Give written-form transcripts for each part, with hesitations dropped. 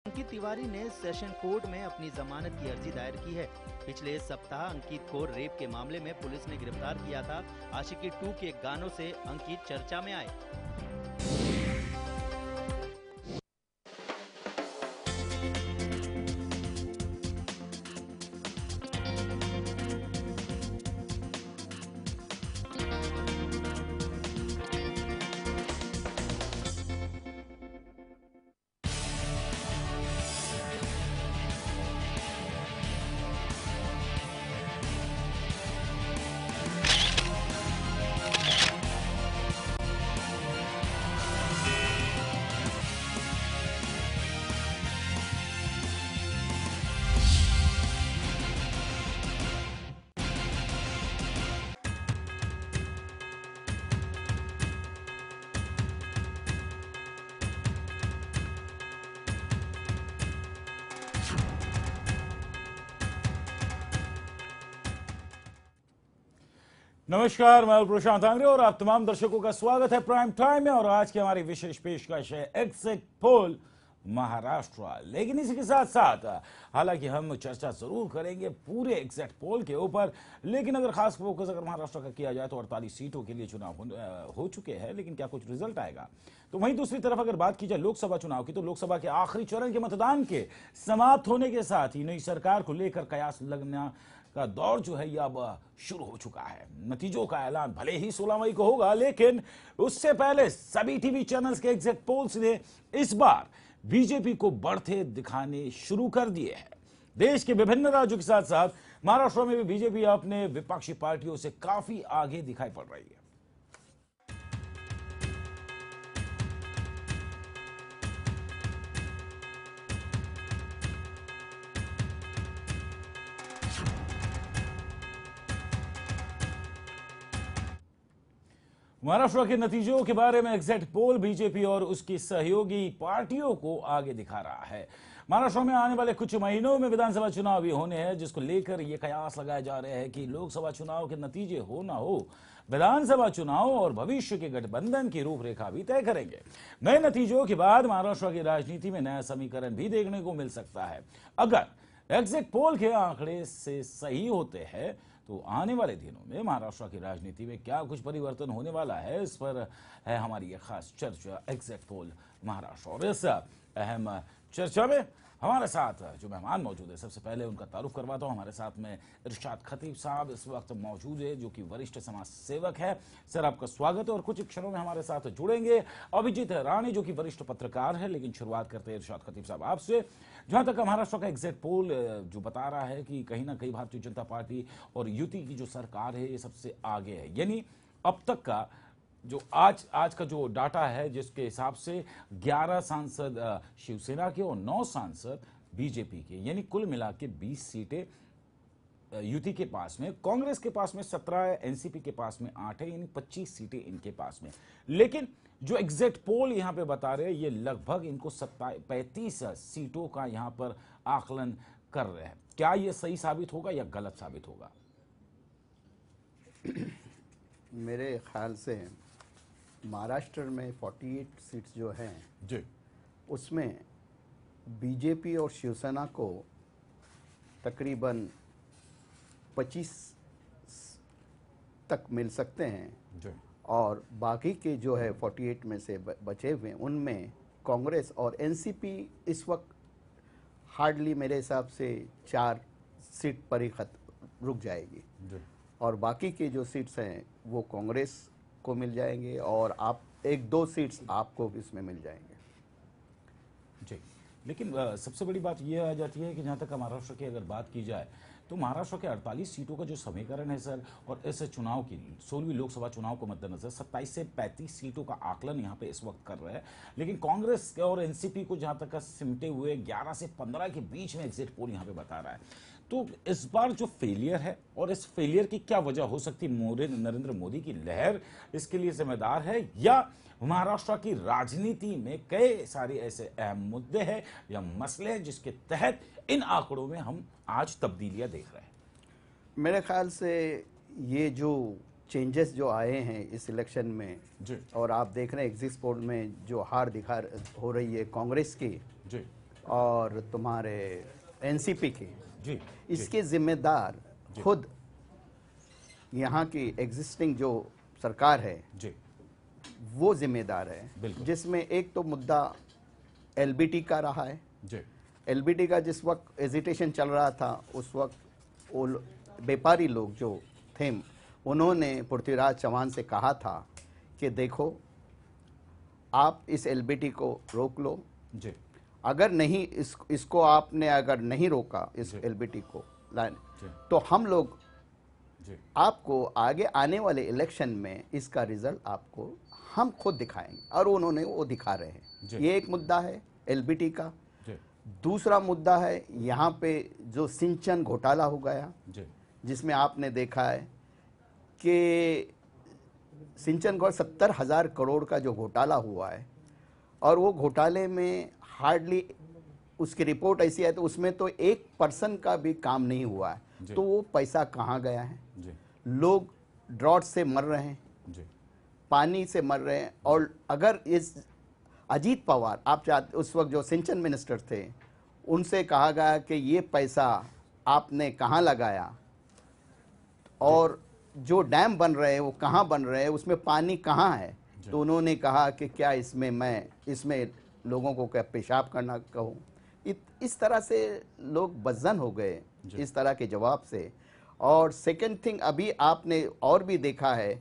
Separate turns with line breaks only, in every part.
अंकित तिवारी ने session court में अपनी जमानत की अर्जी दायर की है। पिछले सप्ताह अंकित को रेप के मामले में पुलिस ने गिरफ्तार किया था। आशिकी 2 के गानों से अंकित चर्चा में आए।
नमस्कार, मैं प्रशांत आंग्रे और आप तमाम दर्शकों का स्वागत है प्राइम टाइम में। और आज की हमारी विशेष पेशकश है एग्जिट पोल महाराष्ट्र। लेकिन इसी के साथ साथ हालांकि हम चर्चा जरूर करेंगे पूरे एग्जिट पोल के ऊपर, लेकिन अगर खास फोकस अगर महाराष्ट्र का किया जाए तो 48 सीटों के लिए चुनाव हो चुके हैं, लेकिन क्या कुछ रिजल्ट आएगा? तो वहीं दूसरी तरफ अगर बात की जाए लोकसभा चुनाव की, तो लोकसभा के आखिरी चरण के मतदान के समाप्त होने के साथ ही नई सरकार को लेकर कयास लगना का दौर जो है ये अब शुरू हो चुका है। नतीजों का ऐलान भले ही 16 मई को होगा, लेकिन उससे पहले सभी टीवी चैनल्स के एग्जिट पोल्स ने इस बार बीजेपी को बढ़ते दिखाने शुरू कर दिए हैं। देश के विभिन्न राज्यों के साथ साथ महाराष्ट्र में भी बीजेपी अपने विपक्षी पार्टियों से काफी आगे दिखाई पड़ रही है। महाराष्ट्र के नतीजों के बारे में एग्जिट पोल बीजेपी और उसकी सहयोगी पार्टियों को आगे दिखा रहा है। महाराष्ट्र में आने वाले कुछ महीनों में विधानसभा चुनाव भी होने हैं, जिसको लेकर ये कयास लगाए जा रहे हैं कि लोकसभा चुनाव के नतीजे हो ना हो, विधानसभा चुनाव और भविष्य के गठबंधन की रूपरेखा भी तय करेंगे। नए नतीजों के बाद महाराष्ट्र की राजनीति में नया समीकरण भी देखने को मिल सकता है। अगर एग्जिट पोल के आंकड़े से सही होते हैं तो आने वाले दिनों में महाराष्ट्र की राजनीति में क्या कुछ परिवर्तन होने वाला है, इस पर है हमारी ये खास चर्चा एग्जिट पोल महाराष्ट्र। और इस अहम चर्चा में हमारे साथ जो मेहमान मौजूद है, सबसे पहले उनका तारुफ करवाता हूं। हमारे साथ में इरशाद खतीब साहब इस वक्त मौजूद है, जो कि वरिष्ठ समाज सेवक है। सर, आपका स्वागत है। और कुछ क्षणों में हमारे साथ जुड़ेंगे अभिजीत राणी, जो कि वरिष्ठ पत्रकार है। लेकिन शुरुआत करते हैं इरशाद खतीब साहब आपसे। जहां तक महाराष्ट्र का एग्जिट पोल जो बता रहा है कि कहीं ना कहीं भारतीय जनता पार्टी और युति की जो सरकार है ये सबसे आगे है, यानी अब तक का जो आज का जो डाटा है, जिसके हिसाब से 11 सांसद शिवसेना के और 9 सांसद बीजेपी के, यानी कुल मिला के 20 सीटें युति के पास में, कांग्रेस के पास में 17, एनसीपी के पास में 8 है, यानी 25 सीटें इनके पास में। लेकिन जो एग्जिट पोल यहां पे बता रहे हैं ये लगभग इनको 35 सीटों का यहां पर आकलन कर रहे हैं। क्या ये सही साबित होगा या गलत साबित होगा?
मेरे ख्याल से महाराष्ट्र में 48 सीट्स जो हैं
जी,
उसमें बीजेपी और शिवसेना को तकरीबन 25 तक मिल सकते हैं
जी,
और बाकी के जो है 48 में से बचे हुए उनमें कांग्रेस और एनसीपी इस वक्त हार्डली मेरे हिसाब से 4 सीट पर ही रुक जाएगी
जी।
और बाकी के जो सीट्स हैं वो कांग्रेस को मिल जाएंगे और आप 1-2 सीट्स आपको इसमें मिल जाएंगे।
जी, लेकिन सबसे बड़ी बात यह आ जाती है कि जहाँ तक महाराष्ट्र की अगर बात की जाए तो महाराष्ट्र के 48 सीटों का जो समीकरण है सर, और इस चुनाव की 16वीं लोकसभा चुनाव को मद्देनजर 27 से 35 सीटों का आकलन यहाँ पे इस वक्त कर रहे हैं। लेकिन कांग्रेस और एनसीपी को जहाँ तक सिमटे हुए 11 से 15 के बीच में एग्जिट पोल यहाँ पे बता रहा है। तो इस बार जो फेलियर है, और इस फेलियर की क्या वजह हो सकती है? नरेंद्र मोदी की लहर इसके लिए जिम्मेदार है, या महाराष्ट्र की राजनीति में कई सारे ऐसे अहम मुद्दे हैं या मसले हैं जिसके तहत इन आंकड़ों में हम आज तब्दीलियां देख रहे हैं?
मेरे ख्याल से ये जो चेंजेस जो आए हैं इस इलेक्शन में
जी,
और आप देख रहे हैं एग्जिट पोल में जो हार दिखा हो रही है कांग्रेस की,
जी,
और तुम्हारे एनसीपी के,
जी
इसके जिम्मेदार खुद यहाँ की एग्जिस्टिंग जो सरकार है
जी
वो जिम्मेदार है,
बिल्कुल।
जिसमें एक तो मुद्दा एलबीटी का रहा है।
जी
एलबीटी का जिस वक्त एजिटेशन चल रहा था उस वक्त वो व्यापारी लोग जो थे उन्होंने पृथ्वीराज चौहान से कहा था कि देखो आप इस एलबीटी को रोक लो,
जी
अगर नहीं इसको आपने अगर नहीं रोका इस एलबीटी को लाइन तो हम लोग
जी
आपको आगे आने वाले इलेक्शन में इसका रिजल्ट आपको हम खुद दिखाएंगे, और उन्होंने वो दिखा रहे हैं। ये एक मुद्दा है एलबीटी का।
जी
दूसरा मुद्दा है यहाँ पे जो सिंचन घोटाला हो गया,
जी
जिसमें आपने देखा है कि सिंचन को 70,000 करोड़ का जो घोटाला हुआ है, और वो घोटाले में हार्डली उसकी रिपोर्ट ऐसी है तो उसमें तो 1% का भी काम नहीं हुआ है। तो वो पैसा कहाँ गया है?
जी
लोग ड्रॉट से मर रहे हैं,
जी
पानी से मर रहे हैं। और अगर इस अजीत पवार आप चाहते उस वक्त जो सिंचन मिनिस्टर थे उनसे कहा गया कि ये पैसा आपने कहाँ लगाया और जो डैम बन रहे हैं वो कहाँ बन रहे हैं, उसमें पानी कहाँ है, तो उन्होंने कहा कि क्या इसमें लोगों को क्या पेशाब करना कहूँ। इस तरह से लोग बदजन हो गए इस तरह के जवाब से। और सेकंड थिंग, अभी आपने और भी देखा है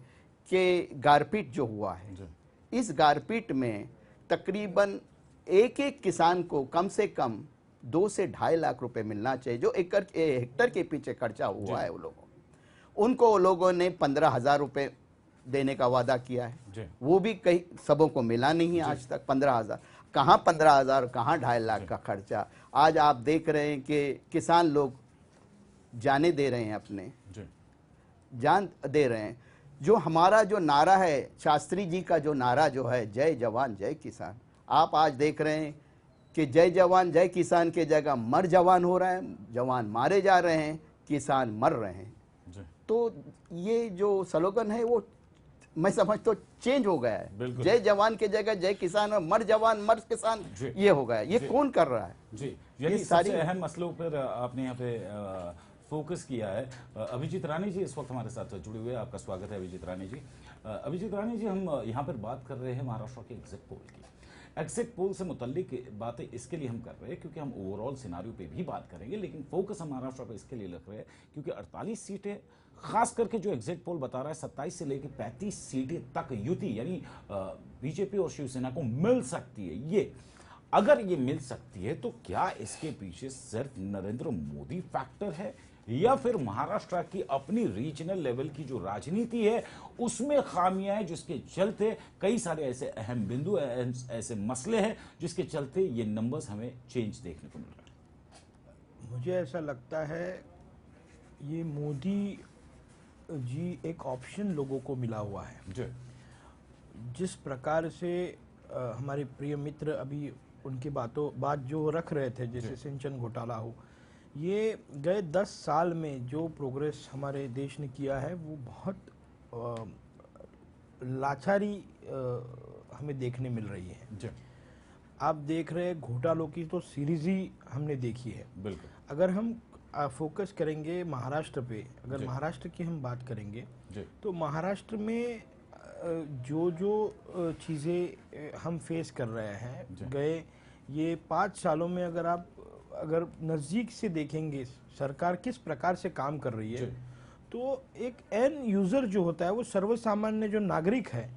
कि गारपीट जो हुआ है, इस गारपीट में तकरीबन एक एक किसान को कम से कम 2 से 2.5 लाख रुपए मिलना चाहिए, जो हेक्टर के पीछे खर्चा हुआ है। वो लोगों ने 15,000 रुपए देने का वादा किया है, वो भी कई सबों को मिला नहीं है आज तक। 15,000 कहाँ, 15,000 कहाँ 2.5 लाख का खर्चा। आज आप देख रहे हैं कि किसान लोग जाने दे रहे हैं, अपने जान दे रहे हैं। जो हमारा जो नारा है, शास्त्री जी का जो नारा जो है, जय जवान जय किसान, आप आज देख रहे हैं कि जय जवान जय किसान के जगह मर जवान हो रहा है, जवान मारे जा रहे हैं, किसान मर रहे हैं। तो ये जो स्लोगन है वो मैं समझता हूँ चेंज हो गया है। जय जवान के जगह जय किसान और मर जवान मर किसान ये हो गया। ये कौन कर रहा है?
जी, ये सारी अहम मसलों पर आपने यहाँ पे फोकस किया है। अभिजीत रानी जी इस वक्त हमारे साथ जुड़े हुए हैं, आपका स्वागत है अभिजीत रानी जी। अभिजीत रानी जी, हम यहाँ पर बात कर रहे हैं महाराष्ट्र के एग्जिट पोल की। एग्जिट पोल से मुतल्लिक बातें इसके लिए हम कर रहे हैं क्योंकि हम ओवरऑल सिनारियो पे भी बात करेंगे, लेकिन फोकस हम महाराष्ट्र पे इसके लिए रख रहे हैं क्योंकि 48 सीटें, खास करके जो एग्जिट पोल बता रहा है 27 से लेकर 35 सीटें तक युति यानी बीजेपी और शिवसेना को मिल सकती है। ये अगर ये मिल सकती है तो क्या इसके पीछे सिर्फ नरेंद्र मोदी फैक्टर है या फिर महाराष्ट्र की अपनी रीजनल लेवल की जो राजनीति है उसमें खामियां हैं, जिसके चलते कई सारे ऐसे अहम बिंदु, ऐसे मसले हैं जिसके चलते ये नंबर्स हमें चेंज देखने को मिल रहा है?
मुझे ऐसा लगता है ये मोदी जी एक ऑप्शन लोगों को मिला हुआ है। जिस प्रकार से हमारे प्रिय मित्र अभी उनकी बात जो रख रहे थे, जैसे सिंचन घोटाला हो, ये गए 10 साल में जो प्रोग्रेस हमारे देश ने किया है वो बहुत लाचारी हमें देखने मिल रही है। आप देख रहे हैं घोटालों की तो सीरीज ही हमने देखी है। बिल्कुल। अगर हम फोकस करेंगे महाराष्ट्र पे, अगर महाराष्ट्र की हम बात करेंगे तो महाराष्ट्र में जो चीज़ें हम फेस कर रहे हैं गए ये 5 सालों में, अगर नज़दीक से देखेंगे सरकार किस प्रकार से काम कर रही है, तो एक एंड यूज़र जो होता है, वो सर्वसामान्य जो नागरिक है,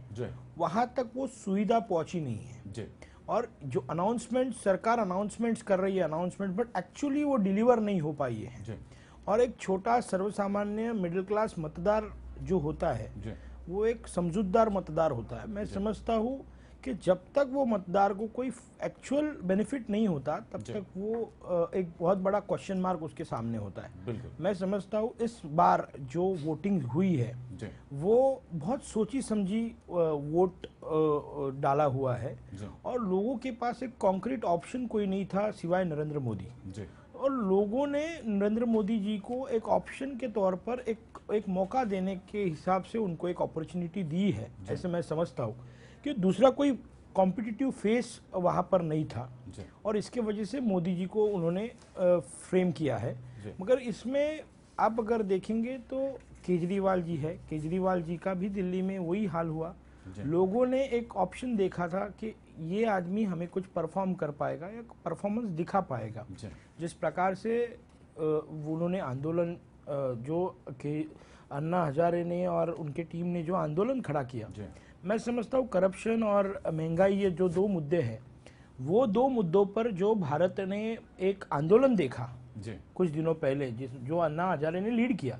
वहाँ तक वो सुविधा पहुँची नहीं है। और जो अनाउंसमेंट सरकार अनाउंसमेंट्स कर रही है बट एक्चुअली वो डिलीवर नहीं हो पाई है। और एक छोटा सर्वसामान्य मिडिल क्लास मतदार जो होता है वो एक समझदार मतदार होता है। मैं समझता हूँ कि जब तक वो मतदार को कोई एक्चुअल बेनिफिट नहीं होता तब तक वो एक बहुत बड़ा क्वेश्चन मार्क उसके सामने होता है। मैं समझता हूँ इस बार जो वोटिंग हुई है वो बहुत सोची समझी वोट डाला हुआ है और लोगों के पास एक कॉन्क्रीट ऑप्शन कोई नहीं था सिवाय नरेंद्र मोदी। और लोगों ने नरेंद्र मोदी जी को एक ऑप्शन के तौर पर एक मौका देने के हिसाब से उनको एक अपॉर्चुनिटी दी है, ऐसे मैं समझता हूँ कि दूसरा कोई कॉम्पिटिटिव फेस वहाँ पर नहीं था
जी।
और इसके वजह से मोदी जी को उन्होंने फ्रेम किया है। मगर इसमें आप अगर देखेंगे तो केजरीवाल जी है, केजरीवाल जी का भी दिल्ली में वही हाल हुआ। लोगों ने एक ऑप्शन देखा था कि ये आदमी हमें कुछ परफॉर्म कर पाएगा या परफॉर्मेंस दिखा पाएगा। जिस प्रकार से उन्होंने आंदोलन जो कि अन्ना हजारे ने और उनके टीम ने जो आंदोलन खड़ा किया, मैं समझता हूँ करप्शन और महंगाई ये जो दो मुद्दे हैं, वो दो मुद्दों पर जो भारत ने एक आंदोलन देखा कुछ दिनों पहले जो अन्ना हजारे ने लीड किया,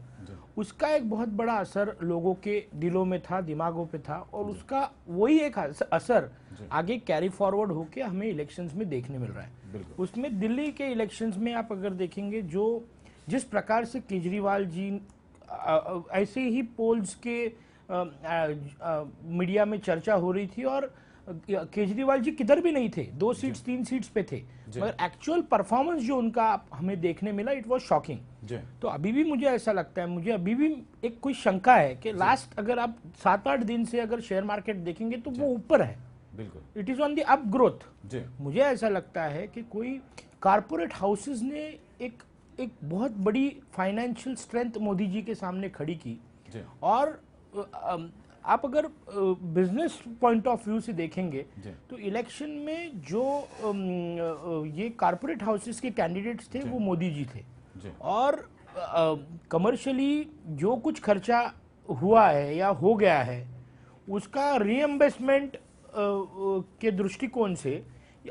उसका एक बहुत बड़ा असर लोगों के दिलों में था, दिमागों पे था और उसका वही एक असर आगे कैरी फॉरवर्ड होके हमें इलेक्शंस में देखने मिल रहा है। उसमें दिल्ली के इलेक्शंस में आप अगर देखेंगे जो जिस प्रकार से केजरीवाल जी ऐसे ही पोल्स के मीडिया में चर्चा हो रही थी और केजरीवाल जी किधर भी नहीं थे, 2 सीट्स 3 सीट्स पे थे, मगर एक्चुअल परफॉर्मेंस जो उनका हमें देखने मिला इट वाज शॉकिंग। तो अभी भी मुझे ऐसा लगता है, मुझे अभी भी एक कोई शंका है कि लास्ट अगर आप 7-8 दिन से अगर शेयर मार्केट देखेंगे तो वो ऊपर है, बिल्कुल it is on the up growth. मुझे ऐसा लगता है कि कोई कारपोरेट हाउसेस ने एक बहुत बड़ी फाइनेंशियल स्ट्रेंथ मोदी जी के सामने खड़ी की और आप अगर बिजनेस पॉइंट ऑफ व्यू से देखेंगे तो इलेक्शन में जो ये कारपोरेट हाउसेस के कैंडिडेट्स थे वो मोदी जी थे और कमर्शियली जो कुछ खर्चा हुआ है या हो गया है उसका रीइंवेस्टमेंट के दृष्टिकोण से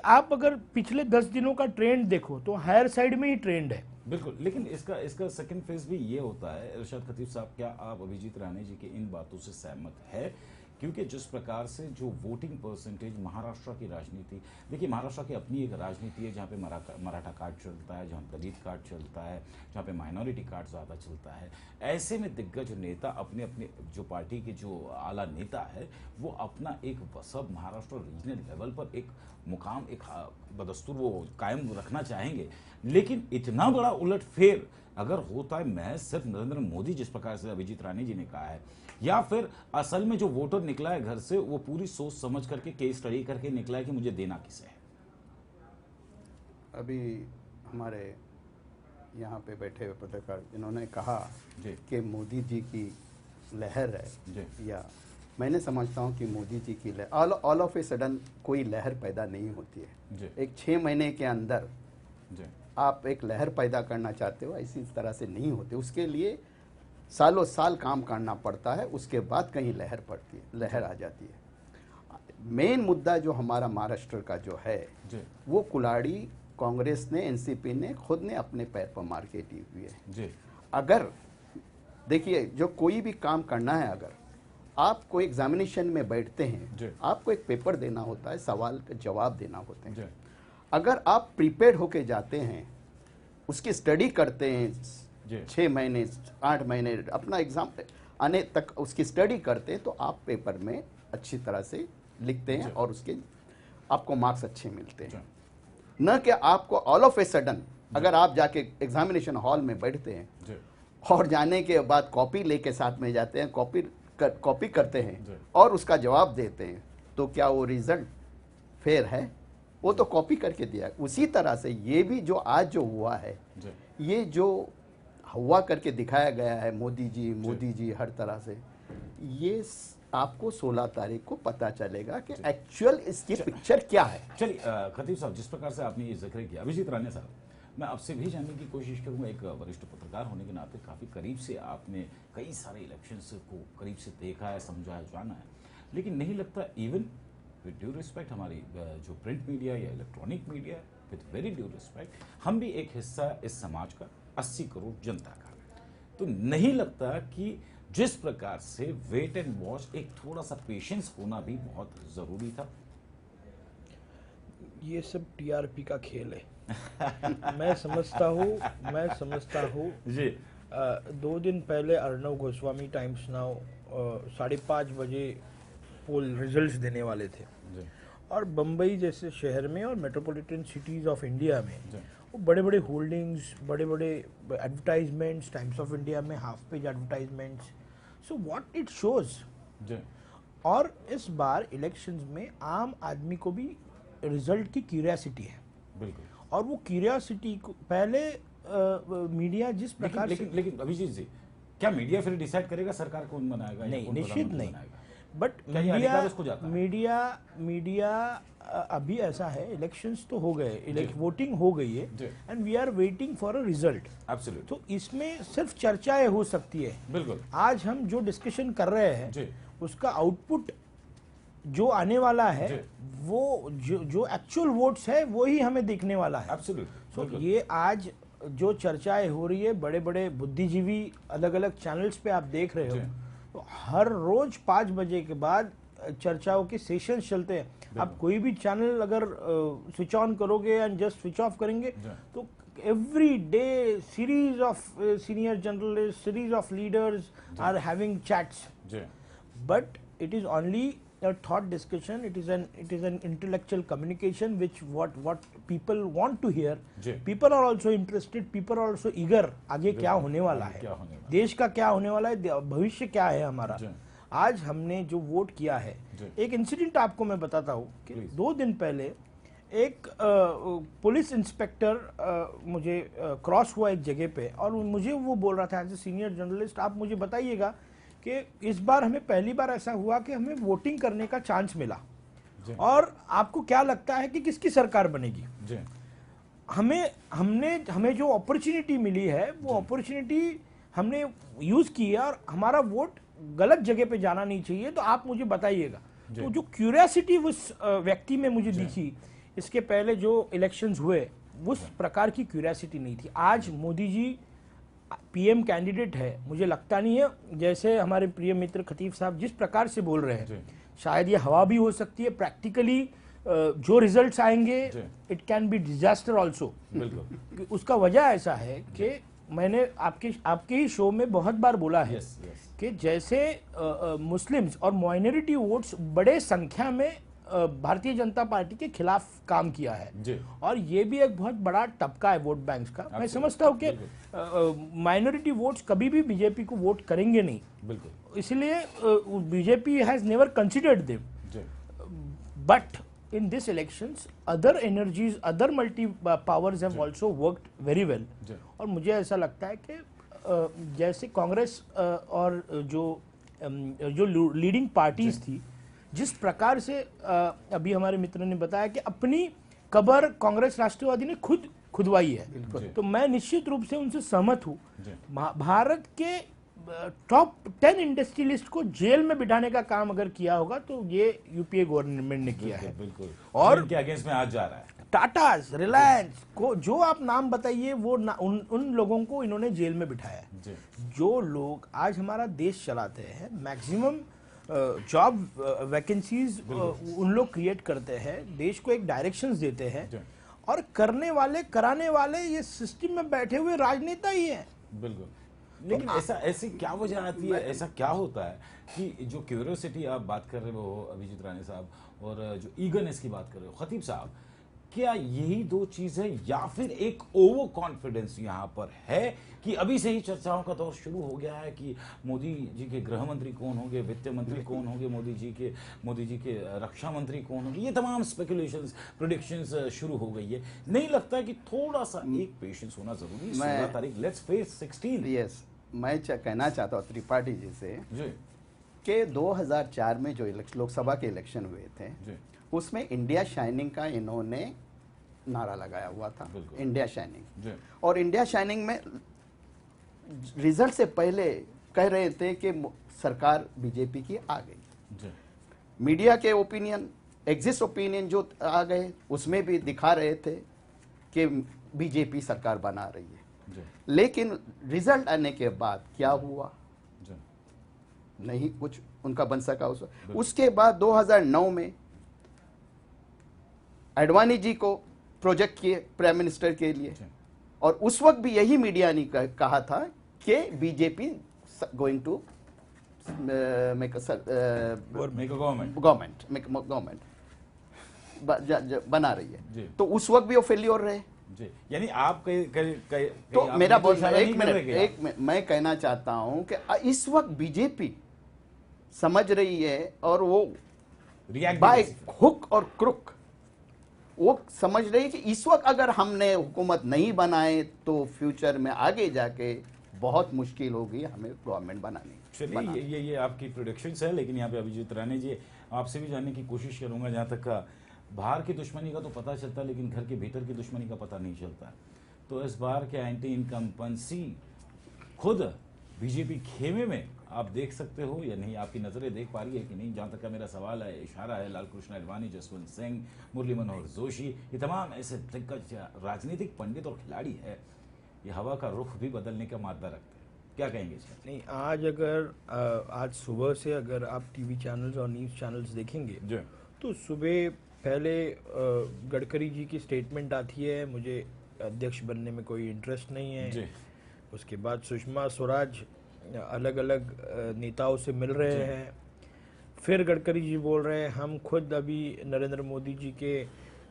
आप अगर पिछले 10 दिनों का ट्रेंड देखो तो हायर साइड में ही ट्रेंड है।
बिल्कुल, लेकिन इसका सेकंड फेज भी ये होता है। इरशाद खतीब साहब, क्या आप अभिजीत राणे जी की इन बातों से सहमत है? क्योंकि जिस प्रकार से जो वोटिंग परसेंटेज महाराष्ट्र की राजनीति, देखिए महाराष्ट्र की अपनी एक राजनीति है जहाँ पे मराठा कार्ड चलता है, जहाँ दलित कार्ड चलता है, जहाँ पे माइनॉरिटी कार्ड ज़्यादा चलता है। ऐसे में दिग्गज नेता अपने अपने जो पार्टी के जो आला नेता है वो अपना एक सब महाराष्ट्र रीजनल लेवल पर एक मुकाम, एक बदस्तूर वो कायम रखना चाहेंगे। लेकिन इतना बड़ा उलटफेर अगर होता है महज सिर्फ नरेंद्र मोदी, जिस प्रकार से अभिजीत राणे जी ने कहा है, या फिर असल में जो वोटर निकला है घर से वो पूरी सोच समझ करके केस स्टडी करके निकला है कि मुझे देना किसे है?
अभी हमारे यहाँ पे बैठे हुए पत्रकार जिन्होंने कहा कि मोदी जी की लहर है, या मैंने समझता हूँ कि मोदी जी की लहर ऑल ऑफ ए सडन कोई लहर पैदा नहीं होती है। एक 6 महीने के अंदर आप एक लहर पैदा करना चाहते हो, ऐसी तरह से नहीं होते। उसके लिए सालों साल काम करना पड़ता है, उसके बाद कहीं लहर पड़ती है, लहर आ जाती है। मेन मुद्दा जो हमारा महाराष्ट्र का जो है वो कुल्हाड़ी कांग्रेस ने, एनसीपी ने खुद ने अपने पैर पर मार के दी हुई है। अगर देखिए जो कोई भी काम करना है, अगर आप कोई एग्जामिनेशन में बैठते हैं, आपको एक पेपर देना होता है, सवाल का जवाब देना होते हैं। अगर आप प्रिपेयर्ड होके जाते हैं, उसकी स्टडी करते हैं 6 महीने 8 महीने अपना एग्जाम आने तक उसकी स्टडी करते हैं, तो आप पेपर में अच्छी तरह से लिखते हैं और उसके आपको मार्क्स अच्छे मिलते हैं। न कि आपको ऑल ऑफ ए सडन अगर आप जाके एग्जामिनेशन हॉल में बैठते हैं और जाने के बाद कॉपी लेके साथ में जाते हैं, कॉपी करते हैं और उसका जवाब देते हैं, तो क्या वो रिजल्ट फेयर है? वो तो कॉपी करके दिया है। उसी तरह से ये भी जो आज जो हुआ है, ये जो हुआ करके दिखाया गया है मोदी जी हर तरह से, ये आपको 16 तारीख को पता चलेगा कि एक्चुअल इसकी पिक्चर क्या है।
चलिए खतीब साहब, जिस प्रकार से आपने ये जिक्र किया, अभिजीत राणे साहब, मैं आपसे भी जानने की कोशिश करूंगा। एक वरिष्ठ पत्रकार होने के नाते काफ़ी करीब से आपने कई सारे इलेक्शंस को करीब से देखा है, समझा है, जाना है, लेकिन नहीं लगता इवन विद ड्यू रिस्पेक्ट हमारी जो प्रिंट मीडिया या electronic media, with very due respect, हम भी एक हिस्सा इस समाज का, 80 करोड़ जनता का, तो नहीं लगता कि जिस प्रकार से वेट एंड वॉच, एक थोड़ा सा पेशेंस होना भी बहुत जरूरी था?
ये सब टीआरपी का खेल है। मैं समझता हूँ
जी।
2 दिन पहले अर्णव गोस्वामी टाइम्स नाउ 5:30 बजे पोल रिजल्ट्स देने वाले थे
जी।
और बम्बई जैसे शहर में और मेट्रोपॉलिटन सिटीज़ ऑफ इंडिया में वो बड़े बड़े होल्डिंग्स, बड़े बड़े एडवर्टाइजमेंट्स, टाइम्स ऑफ इंडिया में half page advertisements. So what it shows, और इस बार इलेक्शंस में आम आदमी को भी रिजल्ट की क्यूरियोसिटी है,
बिल्कुल।
और वो क्यूरियोसिटी को पहले मीडिया जिस प्रकार
लेकिन अभिजीत जी, क्या मीडिया फिर डिसाइड करेगा सरकार कौन बनाएगा?
नहीं, निश्चित नहीं, बट
मीडिया
मीडिया अभी ऐसा है, इलेक्शंस तो हो गए, वोटिंग हो गई है, and we are waiting for a result.
Absolute.
तो इसमें सिर्फ चर्चाएं हो सकती है।
बिल्कुल।
आज हम जो डिस्कशन कर रहे हैं उसका आउटपुट जो आने वाला है, वो जो एक्चुअल वोट्स है वो ही हमें देखने वाला है।
एब्सोल्यूट।
तो ये आज जो चर्चाएं हो रही है, बड़े बड़े बुद्धिजीवी अलग अलग चैनल्स पे आप देख रहे हो, तो हर रोज 5 बजे के बाद चर्चाओं के सेशन चलते हैं। आप कोई भी चैनल अगर स्विच ऑन करोगे एंड जस्ट स्विच ऑफ करेंगे तो every day series of senior journalist, series of leaders are having chats, but it is only a thought discussion, it is an intellectual communication which what people want to hear. People are also interested, people are also eager, आगे क्या होने वाला है, देश का क्या होने वाला है, भविष्य क्या है हमारा। आज हमने जो वोट किया है, एक इंसिडेंट आपको मैं बताता हूँ कि 2 दिन पहले एक पुलिस इंस्पेक्टर मुझे क्रॉस हुआ एक जगह पे, और मुझे वो बोल रहा था एज ए सीनियर जर्नलिस्ट, आप मुझे बताइएगा कि इस बार हमें पहली बार ऐसा हुआ कि हमें वोटिंग करने का चांस मिला, और आपको क्या लगता है कि किसकी सरकार बनेगी? हमें जो अपॉर्चुनिटी मिली है वो अपॉर्चुनिटी हमने यूज की है, और हमारा वोट गलत जगह पे जाना नहीं चाहिए, तो आप मुझे बताइएगा। तो जो क्यूरियोसिटी उस व्यक्ति में मुझे दिखी, इसके पहले जो इलेक्शंस हुए उस प्रकार की क्यूरियोसिटी नहीं थी। आज मोदी जी पीएम कैंडिडेट है, मुझे लगता नहीं है, जैसे हमारे प्रिय मित्र खतीब साहब जिस प्रकार से बोल रहे हैं, शायद ये हवा भी हो सकती है। प्रैक्टिकली जो रिजल्ट्स आएंगे it can be disaster also. उसका वजह ऐसा है कि मैंने आपके ही शो में बहुत बार बोला है कि जैसे मुस्लिम्स और माइनॉरिटी वोट्स बड़े संख्या में भारतीय जनता पार्टी के खिलाफ काम किया है, और ये भी एक बहुत बड़ा तबका है वोट बैंक्स का। मैं समझता हूँ कि माइनॉरिटी वोट्स कभी भी बीजेपी को वोट करेंगे नहीं, बिल्कुल, इसलिए BJP has never considered them, but in this elections other energies, other multi powers have also worked very well। और मुझे ऐसा लगता है कि जैसे कांग्रेस और जो लीडिंग पार्टीज थी, जिस प्रकार से अभी हमारे मित्र ने बताया कि अपनी कब्र कांग्रेस राष्ट्रवादी ने खुद खुदवाई है, तो मैं निश्चित रूप से उनसे सहमत हूँ। भारत के टॉप 10 इंडस्ट्रियलिस्ट को जेल में बिठाने का काम अगर किया होगा तो ये यूपीए गवर्नमेंट ने किया है,
बिल्कुल,
और
इनके अगेंस्ट में आज जा रहा है।
टाटास, रिलायंस को जो आप नाम बताइए वो उन लोगों को इन्होंने जेल में बिठाया है। जो लोग आज हमारा देश चलाते हैं, मैक्सिमम जॉब वैकेंसीज उन लोग क्रिएट करते हैं, देश को एक डायरेक्शंस देते हैं, और करने वाले कराने वाले ये सिस्टम में बैठे हुए राजनेता ही हैं।
बिल्कुल, लेकिन ऐसी क्या वजह आती है, ऐसा क्या होता है कि जो क्यूरियोसिटी आप बात कर रहे हो अभिजीत राणे साहब, और जो ईगरनेस की बात कर रहे हो खतीब साहब, क्या यही 2 चीजें, या फिर एक ओवर कॉन्फिडेंस यहाँ पर है कि अभी से ही चर्चाओं का दौर शुरू हो गया है कि मोदी जी के गृह मंत्री कौन होंगे, वित्त मंत्री कौन होंगे, मोदी जी के रक्षा मंत्री कौन होंगे, ये तमाम स्पेकुलेशंस, प्रेडिक्शंस शुरू हो गई है। नहीं लगता है कि थोड़ा सा एक पेशेंस होना जरूरी है? 16 तारीख, लेट्स फेस 16।
यस, मैं कहना चाहता हूँ त्रिपाठी जी से कि 2004 में जो लोकसभा के इलेक्शन हुए थे, उसमें इंडिया शाइनिंग का इन्होंने नारा लगाया हुआ था, इंडिया शाइनिंग। और इंडिया शाइनिंग में रिजल्ट से पहले कह रहे थे कि सरकार बीजेपी की आ गई। मीडिया के ओपिनियन, एग्जिस्ट ओपिनियन जो आ गए, उसमें भी दिखा रहे थे कि बीजेपी सरकार बना रही है। लेकिन रिजल्ट आने के बाद क्या हुआ? नहीं कुछ उनका बन सका। उसके बाद 2009 में आडवाणी जी को प्रोजेक्ट किए प्राइम मिनिस्टर के लिए, और उस वक्त भी यही मीडिया ने कहा था कि BJP going to make government बना रही है। तो उस वक्त भी वो फेल्योर रहे।
यानी आप
तो मेरा बोलना, एक मिनट मैं कहना चाहता हूं कि इस वक्त बीजेपी समझ रही है और वो
रिएक्ट
बाय हुक और क्रुक वो समझ रही है कि इस वक्त अगर हमने हुकूमत नहीं बनाए तो फ्यूचर में आगे जाके बहुत मुश्किल होगी हमें गवर्नमेंट बनाने।
चलिए ये आपकी प्रोडिक्शंस है, लेकिन यहाँ पे अभिजीत राणे जी आपसे भी जानने की कोशिश करूंगा। जहाँ तक का बाहर की दुश्मनी का तो पता चलता है, लेकिन घर के भीतर की दुश्मनी का पता नहीं चलता। तो इस बार के एंटी इनकम्पेंसी खुद बीजेपी खेमे में आप देख सकते हो या नहीं, आपकी नजरें देख पा रही है कि नहीं? जहाँ तक का मेरा सवाल है, इशारा है, लाल कृष्ण आडवाणी, जसवंत सिंह, मुरली मनोहर जोशी, ये तमाम ऐसे दिग्गज राजनीतिक पंडित और खिलाड़ी है, ये हवा का रुख भी बदलने का मादा रखते हैं। क्या कहेंगे इसमें?
नहीं, आज सुबह से अगर आप टीवी चैनल्स और न्यूज़ चैनल्स देखेंगे तो सुबह पहले गडकरी जी की स्टेटमेंट आती है, मुझे अध्यक्ष बनने में कोई इंटरेस्ट नहीं है। उसके बाद सुषमा स्वराज अलग अलग नेताओं से मिल रहे हैं। फिर गडकरी जी बोल रहे हैं हम खुद अभी नरेंद्र मोदी जी के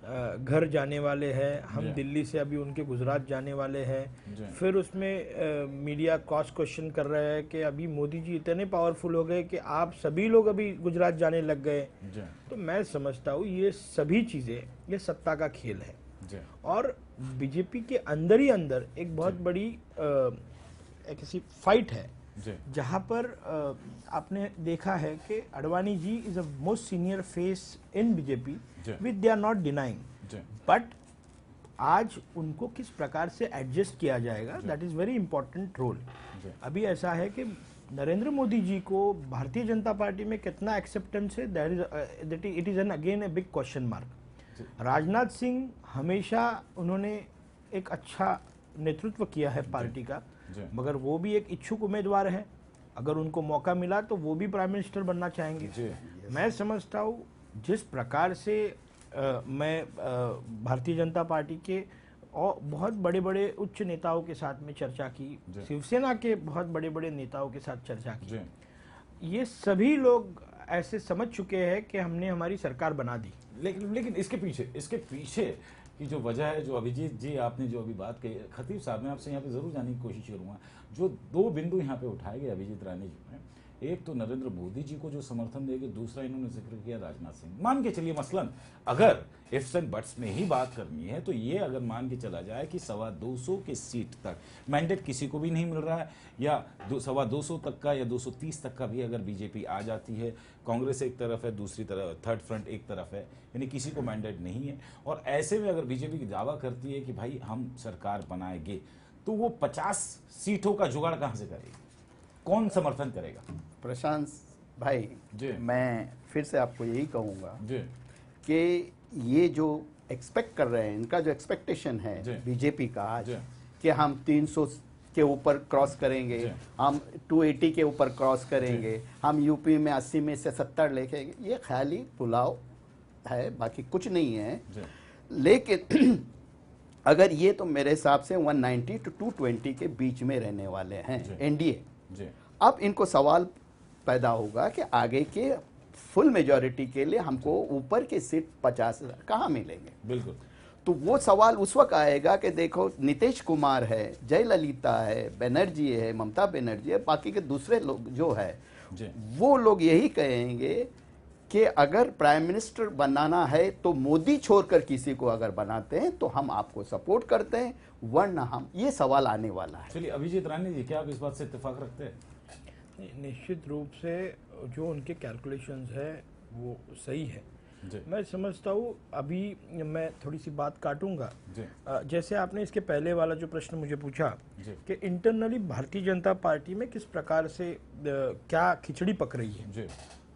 घर जाने वाले हैं, हम दिल्ली से अभी उनके गुजरात जाने वाले हैं। फिर उसमें मीडिया क्रॉस क्वेश्चन कर रहा है कि अभी मोदी जी इतने पावरफुल हो गए कि आप सभी लोग अभी गुजरात जाने लग गए। तो मैं समझता हूँ ये सभी चीज़ें ये सत्ता का खेल है और बीजेपी के अंदर ही अंदर एक बहुत बड़ी एक ऐसी फाइट है जहां पर आपने देखा है कि Advani ji is a most senior face in BJP which they are not denying, but आज उनको किस प्रकार से एडजस्ट किया जाएगा that is very important role. अभी ऐसा है कि नरेंद्र मोदी जी को भारतीय जनता पार्टी में कितना एक्सेप्टेंस है that it is an again a big question mark. Rajnath Singh हमेशा उन्होंने एक अच्छा नेतृत्व किया है पार्टी का, मगर वो भी एक इच्छुक उम्मीदवार है। अगर उनको मौका मिला तो वो भी प्राइम मिनिस्टर बनना चाहेंगे। मैं समझता हूँ जिस प्रकार से मैं भारतीय जनता पार्टी के और बहुत बड़े बड़े उच्च नेताओं के साथ में चर्चा की, शिवसेना के बहुत बड़े बड़े नेताओं के साथ चर्चा की, ये सभी लोग ऐसे समझ चुके हैं कि हमने हमारी सरकार बना दी।
लेकिन इसके पीछे की जो वजह है, जो अभिजीत जी आपने जो अभी बात कही, खतीब साहब मैं आपसे यहाँ पे जरूर जानने की कोशिश करूंगा। जो दो बिंदु यहाँ पे उठाए गए अभिजीत राणे जी ने, एक तो नरेंद्र मोदी जी को जो समर्थन देंगे, दूसरा इन्होंने जिक्र किया राजनाथ सिंह। मान के चलिए मसलन अगर इफ्स एंड बट्स में ही बात करनी है तो ये अगर मान के चला जाए कि 225 के सीट तक मैंडेट किसी को भी नहीं मिल रहा है, या 225 तक का या 230 तक का भी अगर बीजेपी आ जाती है, कांग्रेस एक तरफ है, दूसरी तरफ थर्ड फ्रंट एक तरफ है, यानी किसी को मैंडेट नहीं है, और ऐसे में अगर बीजेपी की दावा करती है कि भाई हम सरकार बनाएंगे, तो वो 50 सीटों का जुगाड़ कहां से करेगी? कौन समर्थन करेगा?
प्रशांत भाई जी, मैं फिर से आपको यही कहूंगा कि ये जो एक्सपेक्ट कर रहे हैं, इनका जो एक्सपेक्टेशन है बीजेपी का आज कि हम 300 के ऊपर क्रॉस करेंगे, हम 280 के ऊपर क्रॉस करेंगे, हम यूपी में 80 में से 70 लेके, ये ख्याली पुलाव है, बाकी कुछ नहीं है। लेकिन अगर ये तो मेरे हिसाब से 190 to 220 के बीच में रहने वाले हैं एनडीए। अब इनको सवाल पैदा होगा कि आगे के फुल मेजॉरिटी के लिए हमको ऊपर के सीट 50,000 कहाँ मिलेंगे।
बिल्कुल।
तो वो सवाल उस वक्त आएगा कि देखो नीतीश कुमार है, जयललिता है, बनर्जी है, ममता बनर्जी है, बाकी के दूसरे लोग जो है वो लोग यही कहेंगे कि अगर प्राइम मिनिस्टर बनाना है तो मोदी छोड़कर किसी को अगर बनाते हैं तो हम आपको सपोर्ट करते हैं, वरना हम, ये सवाल आने वाला है।
चलिए अभिजीत राणे जी, क्या आप इस बात से इत्तेफाक रखते हैं?
निश्चित रूप से जो उनके कैलकुलेशंस है वो सही है। मैं समझता हूँ, अभी मैं थोड़ी सी बात काटूंगा। जैसे आपने इसके पहले वाला जो प्रश्न मुझे पूछा कि इंटरनली भारतीय जनता पार्टी में किस प्रकार से क्या खिचड़ी पक रही है,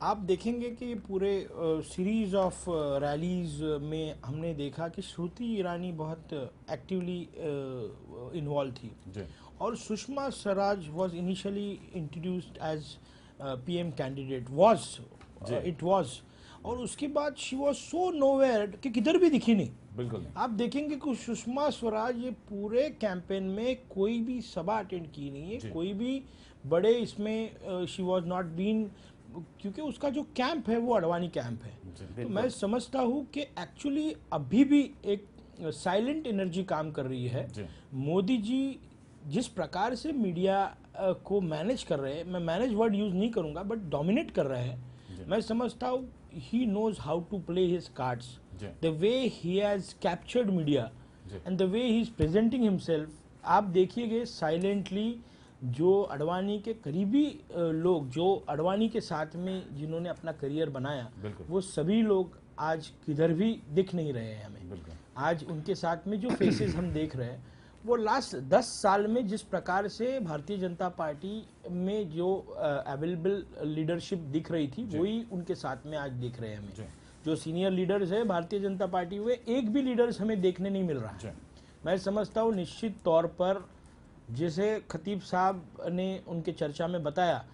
आप देखेंगे कि ये पूरे सीरीज ऑफ रैलीज में हमने देखा कि श्रुति ईरानी बहुत एक्टिवली इन्वॉल्व थी, और Sushma Swaraj was initially introduced as PM candidate, it was, और उसके बाद शी वाज सो नोवेयर कि किधर भी दिखी नहीं।
बिल्कुल।
आप देखेंगे कि सुषमा स्वराज ये पूरे कैंपेन में कोई भी सभा अटेंड की नहीं है, कोई भी बड़े इसमें शी वाज नॉट बीन, क्योंकि उसका जो कैंप है वो अडवाणी कैंप है। तो मैं समझता हूँ कि एक्चुअली अभी भी एक साइलेंट एनर्जी काम कर रही है। मोदी जी जिस प्रकार से मीडिया को मैनेज कर रहे हैं, मैं मैनेज वर्ड यूज नहीं करूंगा बट डोमिनेट कर रहे हैं। मैं समझता हूँ he knows how to play his cards, the way he has captured media and the way he is presenting himself. आप देखिएगा साइलेंटली जो अडवाणी के करीबी लोग, जो अडवाणी के साथ में जिन्होंने अपना करियर बनाया, वो सभी लोग आज किधर भी दिख नहीं रहे हैं हमें। आज उनके साथ में जो फेसेस हम देख रहे हैं वो लास्ट 10 साल में जिस प्रकार से भारतीय जनता पार्टी में जो अवेलेबल लीडरशिप दिख रही थी वही उनके साथ में आज दिख रहे हैं हमें। जो सीनियर लीडर्स है भारतीय जनता पार्टी हुए, एक भी लीडर्स हमें देखने नहीं मिल रहा है। मैं समझता हूँ निश्चित तौर पर जैसे खतीब साहब ने उनके चर्चा में बताया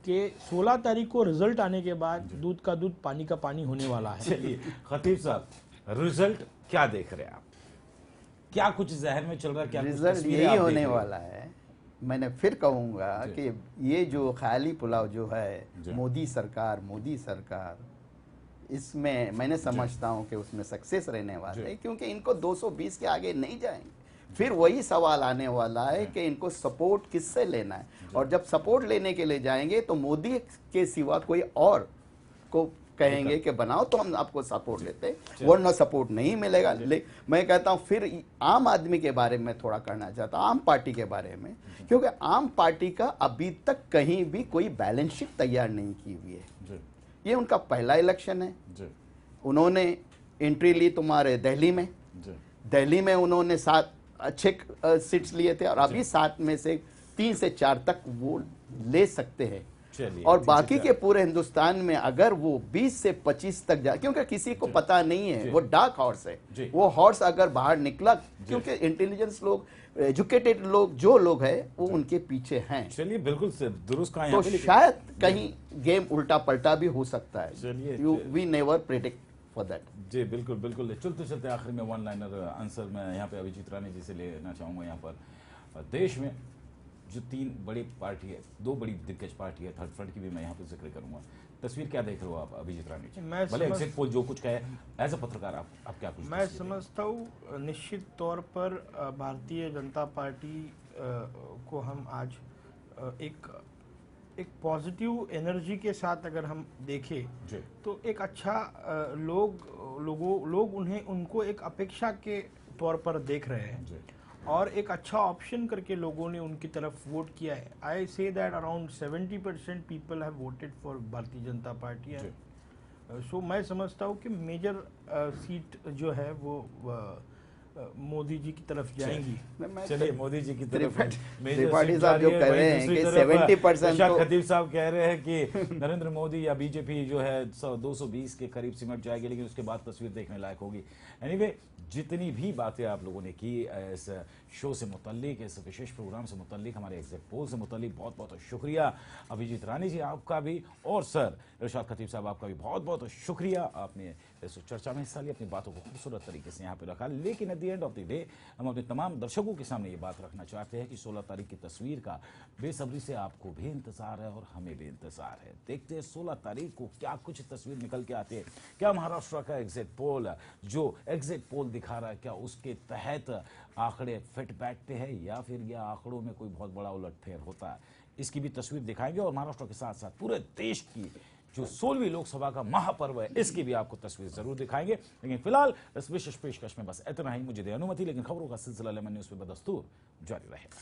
कि 16 तारीख को रिजल्ट आने के बाद दूध का दूध पानी का पानी होने वाला है।
चलिए खतीब साहब, रिजल्ट क्या देख रहे हैं आप? क्या कुछ जहर में चल रहा है? क्या
रिजल्ट यही होने वाला है। मैंने फिर कहूंगा कि ये जो ख्याली पुलाव जो है मोदी सरकार, इसमें मैंने समझता हूं कि उसमें सक्सेस रहने वाला है, क्योंकि इनको 220 के आगे नहीं जाएंगे। फिर वही सवाल आने वाला है कि इनको सपोर्ट किससे लेना है, और जब सपोर्ट लेने के लिए जाएंगे तो मोदी के सिवा कोई और को कहेंगे कि बनाओ तो हम आपको सपोर्ट देते हैं, वरना सपोर्ट नहीं मिलेगा। मैं कहता हूं फिर आम आदमी के बारे में थोड़ा करना चाहता हूं, आम पार्टी के बारे में, क्योंकि आम पार्टी का अभी तक कहीं भी कोई बैलेंस शीट तैयार नहीं की हुई है। ये उनका पहला इलेक्शन है। उन्होंने एंट्री ली तुम्हारे दिल्ली में उन्होंने 7 अच्छे सीट्स लिए थे, और अभी 7 में से 3 से 4 तक वो ले सकते हैं। और बाकी के पूरे हिंदुस्तान में अगर वो 20 से 25 तक जाए, क्योंकि किसी को पता नहीं है, वो डार्क हॉर्स है, वो हॉर्स अगर बाहर निकला, क्योंकि इंटेलिजेंस लोग, एजुकेटेड लोग, जो लोग हैं वो उनके पीछे हैं।
चलिए बिल्कुल दुरुस्त कहा,
तो शायद कहीं गेम उल्टा पलटा भी हो सकता है। We never predict for that.
जी बिल्कुल बिल्कुल। चलते आखिर में वन लाइनर आंसर मैं यहाँ पे अभिजीत रानी जी से लेना चाहूंगा। यहाँ पर देश में जो 3 बड़ी पार्टी है, 2 बड़ी दिग्गज पार्टी है, थर्ड फ्रंट की भी मैं यहाँ पे जिक्र करूंगा। तस्वीर क्या देख रहे हो आप अभिजीत रानी जी? भले एग्जिट पोल जो कुछ कहे, एज अ पत्रकार आप क्या कुछ?
मैं समझता हूँ निश्चित तौर पर भारतीय जनता पार्टी को हम आज एक पॉजिटिव एनर्जी के साथ अगर हम देखें तो एक अच्छा लोग उनको एक अपेक्षा के तौर पर देख रहे हैं, और एक अच्छा ऑप्शन करके लोगों ने उनकी तरफ वोट किया है। I say that around 70% people have voted for Bharatiya Janata party है। सो मैं समझता हूँ कि मेजर सीट जो है वो मोदी जी की तरफ जाएंगी।
चलिए मोदी जी की तरफ
त्रिपाठी साहब जो कह रहे हैं कि 70%
खतीब साहब कह रहे हैं कि नरेंद्र मोदी या बीजेपी जो है 220 के करीब सिमट जाएगी, लेकिन उसके बाद तस्वीर देखने लायक होगी। एनीवे, जितनी भी बातें आप लोगों ने की इस शो से मुतल्लिक, इस विशेष प्रोग्राम से मुतल्लिक, हमारे एग्जिट पोल से मुतल्लिक, बहुत बहुत शुक्रिया अभिजीत रानी जी आपका भी, और सर इरशाद खतीब साहब आपका भी बहुत बहुत शुक्रिया। आपने इस चर्चा में हिस्सा लिया, अपनी बातों को खूबसूरत तरीके से यहाँ पे रखा। लेकिन at the end of the day हम अपने तमाम दर्शकों के सामने ये बात रखना चाहते हैं कि 16 तारीख की तस्वीर का बेसब्री से आपको भी इंतजार है और हमें भी इंतजार है। देखते हैं 16 तारीख को क्या कुछ तस्वीर निकल के आती है। क्या महाराष्ट्र का एग्जिट पोल जो एग्जिट पोल दिखा रहा है, क्या उसके तहत आंकड़े फिट बैठते हैं, या फिर यह आंकड़ों में कोई बहुत बड़ा उलटफेर होता है, इसकी भी तस्वीर दिखाएंगे। और महाराष्ट्र के साथ साथ पूरे देश की जो 16वीं लोकसभा का महापर्व है, इसकी भी आपको तस्वीर जरूर दिखाएंगे। लेकिन फिलहाल इस विशेष पेशकश में बस इतना ही। मुझे दे अनुमति, लेकिन खबरों का सिलसिला लेमन न्यूज़ पे बदस्तूर जारी रहेगा।